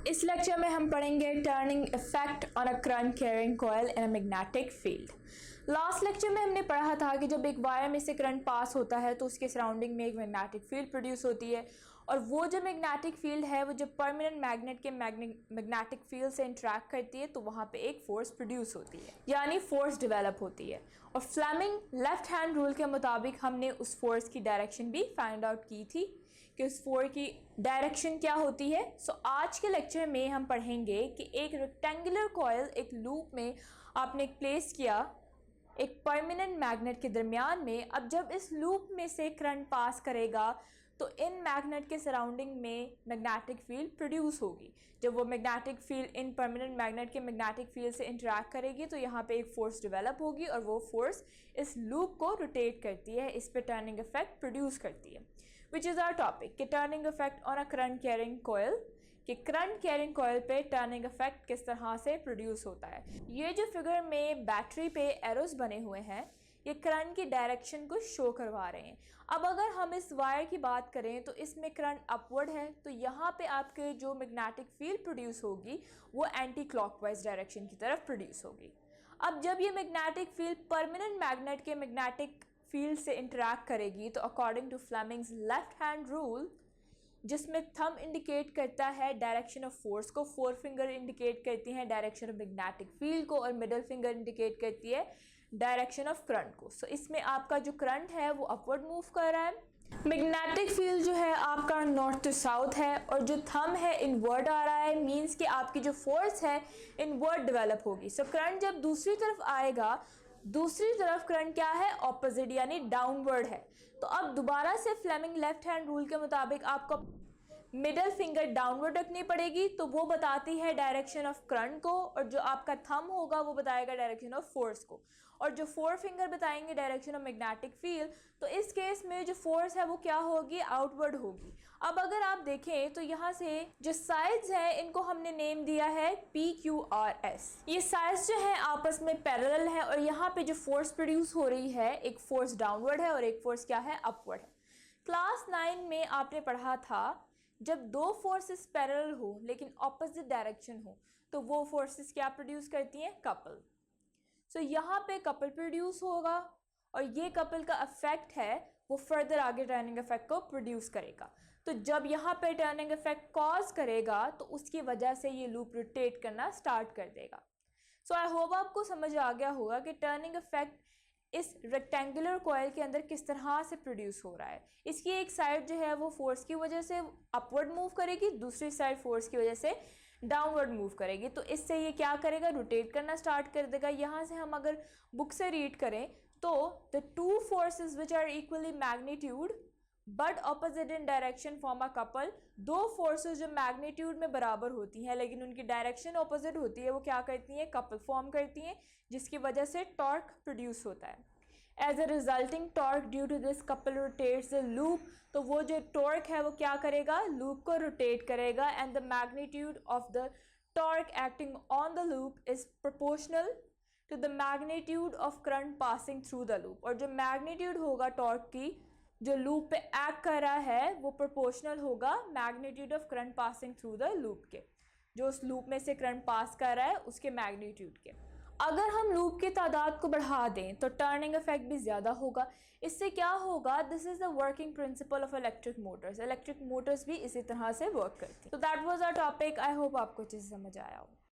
इस लेक्चर में हम पढ़ेंगे turning effect on a current carrying coil in a magnetic field. Last lecture में हमने पढ़ा था कि जब एक वायर में से करंट पास होता है तो उसके सराउंडिंग में एक मैग्नेटिक फील्ड प्रोड्यूस होती है, और वो जो मैग्नेटिक फील्ड है वो जब परमानेंट मैग्नेट के मैग्नेटिक फील्ड से इंटरेक्ट करती है तो वहाँ पे एक फोर्स प्रोड्यूस होती है, यानी फोर्स डेवलप होती है। और फ्लेमिंग लेफ्ट हैंड रूल के मुताबिक हमने उस फोर्स की डायरेक्शन भी फाइंड आउट की थी कि उस फोर्स की डायरेक्शन क्या होती है। सो आज के लेक्चर में हम पढ़ेंगे कि एक रेक्टेंगुलर कॉइल एक लूप में आपने प्लेस किया एक परमानेंट मैग्नेट के दरमियान में। अब जब इस लूप में से करंट पास करेगा तो इन मैग्नेट के सराउंडिंग में मैग्नेटिक फील्ड प्रोड्यूस होगी। जब वो मैग्नेटिक फील्ड इन परमानेंट मैग्नेट के मैग्नेटिक फील्ड से इंटरेक्ट करेगी तो यहाँ पे एक फोर्स डेवलप होगी और वो फोर्स इस लूप को रोटेट करती है, इस पे टर्निंग इफेक्ट प्रोड्यूस करती है, विच इज़ आवर टॉपिक कि turning effect on a current carrying coil, कि करंट कैरिंग कॉइल पे टर्निंग इफेक्ट किस तरह से प्रोड्यूस होता है। ये जो फिगर में बैटरी पे एरोस बने हुए हैं ये करंट की डायरेक्शन को शो करवा रहे हैं। अब अगर हम इस वायर की बात करें तो इसमें करंट अपवर्ड है, तो यहाँ पे आपके जो मैग्नेटिक फील्ड प्रोड्यूस होगी वो एंटी क्लॉकवाइज डायरेक्शन की तरफ प्रोड्यूस होगी। अब जब ये मैग्नेटिक फील्ड परमानेंट मैग्नेट के मैग्नेटिक फील्ड से इंटरेक्ट करेगी तो according to Fleming's left hand rule, जिसमें थंब इंडिकेट करता है डायरेक्शन ऑफ फोर्स को, फोर फिंगर इंडिकेट करती हैं डायरेक्शन ऑफ मैग्नेटिक फील्ड को, और मिडल फिंगर इंडिकेट करती है डायरेक्शन ऑफ करंट को। सो इसमें आपका जो करंट है वो अपवर्ड मूव कर रहा है। मैग्नेटिक फील्ड जो है आपका नॉर्थ टू साउथ है, और जो थंब है इनवर्ड आ रहा है, मींस कि आपकी जो फोर्स है इनवर्ड डेवलप होगी। सो करंट जब दूसरी तरफ आएगा, दूसरी तरफ करंट क्या है, ऑपोजिट यानी डाउनवर्ड है। तो अब दोबारा से फ्लेमिंग लेफ्ट हैंड रूल के मुताबिक आपको मिडल फिंगर डाउनवर्ड रखनी पड़ेगी, तो वो बताती है डायरेक्शन ऑफ करंट को, और जो आपका थंब होगा वो बताएगा डायरेक्शन ऑफ फोर्स को, और जो फोर फिंगर बताएंगे डायरेक्शन ऑफ मैग्नेटिक फील्ड। तो इस केस में जो फोर्स है वो क्या होगी, आउटवर्ड होगी। अब अगर आप देखें तो यहाँ से जो साइड्स हैं इनको हमने नेम दिया है PQRS। ये साइड्स जो है आपस में पैरेलल है, और यहाँ पे जो फोर्स प्रोड्यूस हो रही है एक फोर्स डाउनवर्ड है और एक फोर्स क्या है, अपवर्ड है। क्लास 9 में आपने पढ़ा था जब दो फोर्सेस पैरेलल हो लेकिन ऑपोजिट डायरेक्शन हो तो वो फोर्सेस क्या प्रोड्यूस करती हैं, कपल। सो यहाँ पे कपल प्रोड्यूस होगा, और ये कपल का इफेक्ट है वो फर्दर आगे टर्निंग इफेक्ट को प्रोड्यूस करेगा। तो जब यहाँ पे टर्निंग इफेक्ट कॉज करेगा तो उसकी वजह से ये लूप रोटेट करना स्टार्ट कर देगा। सो आई होप आपको समझ आ गया होगा कि टर्निंग इफेक्ट इस रेक्टेंगुलर कॉइल के अंदर किस तरह से प्रोड्यूस हो रहा है। इसकी एक साइड जो है वो फोर्स की वजह से अपवर्ड मूव करेगी, दूसरी साइड फोर्स की वजह से डाउनवर्ड मूव करेगी। तो इससे ये क्या करेगा, रोटेट करना स्टार्ट कर देगा। यहाँ से हम अगर बुक से रीड करें तो the two forces which are equally magnitude but opposite in direction form a couple. दो फोर्सेस जो मैग्नीट्यूड में बराबर होती हैं लेकिन उनकी डायरेक्शन ऑपोजिट होती है वो क्या करती हैं, कपल फॉर्म करती हैं, जिसकी वजह से टॉर्क प्रोड्यूस होता है। As a resulting torque due to this couple rotates the loop, तो वो जो टॉर्क है वो क्या करेगा, लूप को रोटेट करेगा, and the magnitude of the torque acting on the loop is proportional to the magnitude of current passing through the loop. और जो मैग्नीट्यूड होगा टॉर्क की जो लूप पे एक्ट कर रहा है वो प्रोपोर्शनल होगा magnitude of current passing through the loop के, जो उस लूप में से करंट पास कर रहा है उसके मैग्नीट्यूड के। अगर हम लूप की तादाद को बढ़ा दें तो टर्निंग इफेक्ट भी ज़्यादा होगा। इससे क्या होगा, this is the working principle of electric motors. Electric motors भी इसी तरह से वर्क करती हैं। तो that was our topic. I hope आपको अच्छे से समझ आया हो।